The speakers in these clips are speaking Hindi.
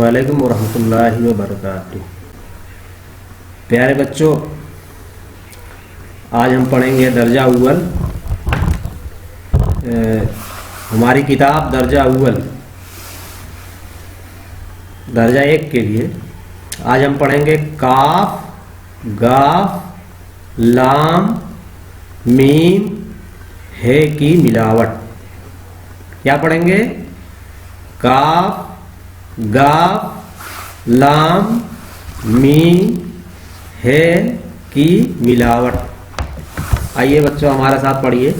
वालेकुम वरहमतुल्लाहि वबरकातुहू। प्यारे बच्चों, आज हम पढ़ेंगे दर्जा अव्वल। हमारी किताब दर्जा अव्वल दर्जा एक के लिए आज हम पढ़ेंगे काफ, गाफ, लाम, मीम, हे की मिलावट। क्या पढ़ेंगे? काफ, गाफ, लाम, मीम, हे की मिलावट। आइए बच्चों हमारे साथ पढ़िए।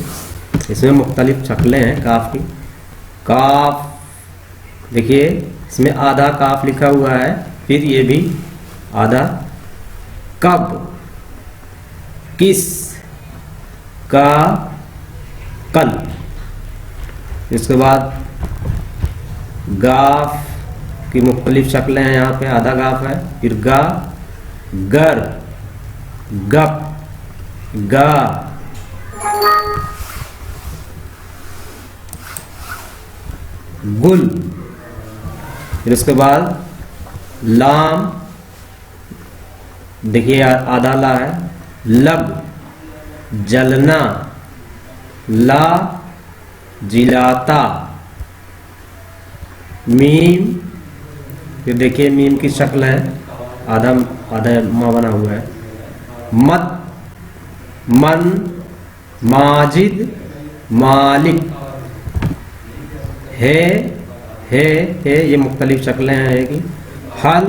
इसमें मुख्तलिफ शक्लें हैं काफ की। काफ देखिए, इसमें आधा काफ लिखा हुआ है, फिर ये भी आधा। कब, किस, का, कल। इसके बाद गाफ की मुख्तलिफ शक्लें हैं। यहाँ पे आधा गाफ है, फिर गा, गर, गप, गा, गुल। फिर उसके बाद लाम, देखिए आधा ला है, लब, जलना, ला, जिलाता, मीम। फिर देखिए मीम की शक्ल है, आधा आधा माँ बना हुआ है। मत, मन, माजिद, मालिक, है, ये मुख्तलिफ शक्लें हैं कि हल,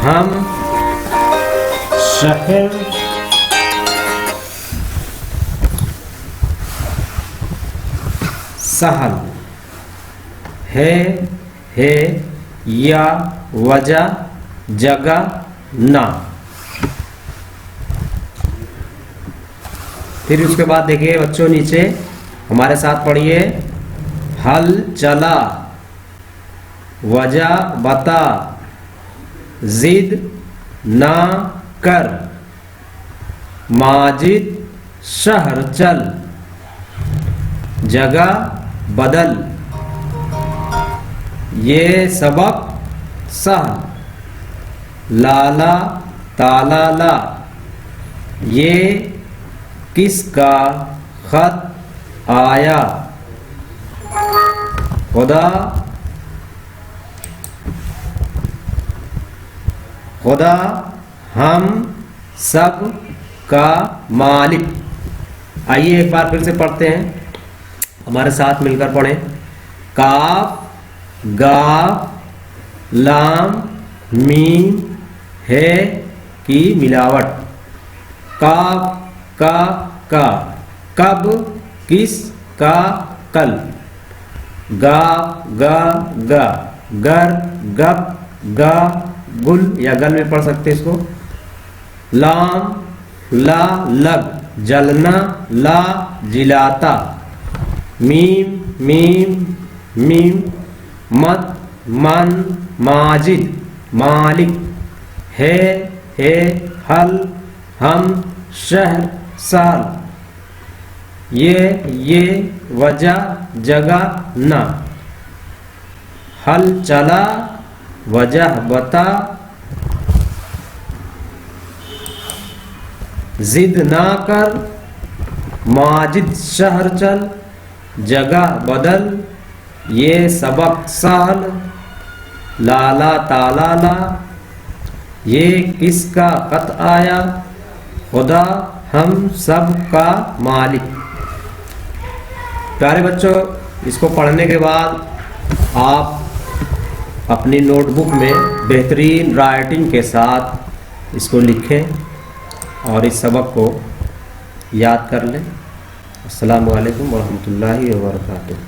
हम, शहर, सहल, है, या, वजह, जगह, ना। फिर उसके बाद देखिए बच्चों नीचे हमारे साथ पढ़िए। हल चला, वजह बता, जिद ना कर, माजिद शहर चल, जगह बदल, ये सबक सहल, लाला ताला ला, ये किसका खत आया, खुदा, खुदा हम सब का मालिक। आइए एक बार फिर से पढ़ते हैं, हमारे साथ मिलकर पढ़ें। काफ, गाफ, लाम, मीम, हे की मिलावट। काफ, का, कब, किस, का, कल। गा, गा, गर, गप, गा, गुल या गल में पढ़ सकते इसको। लाम, ला, लग, जलना, ला, जिलाता। मीम, मत, मन, माजिद, मालिक। है, हल, हम, शहर, साल। ये, वजह, जगह, ना। हल चला, वजह बता, जिद ना कर, माजिद शहर चल, जगह बदल, ये सबक सहल, लाला ताला ला, ये किसका खत आया, खुदा हम सब का मालिक। प्यारे बच्चों, इसको पढ़ने के बाद आप अपनी नोटबुक में बेहतरीन राइटिंग के साथ इसको लिखें और इस सबक को याद कर लें। अस्सलामु अलैकुम वरहमतुल्लाहि वबरकातुहू।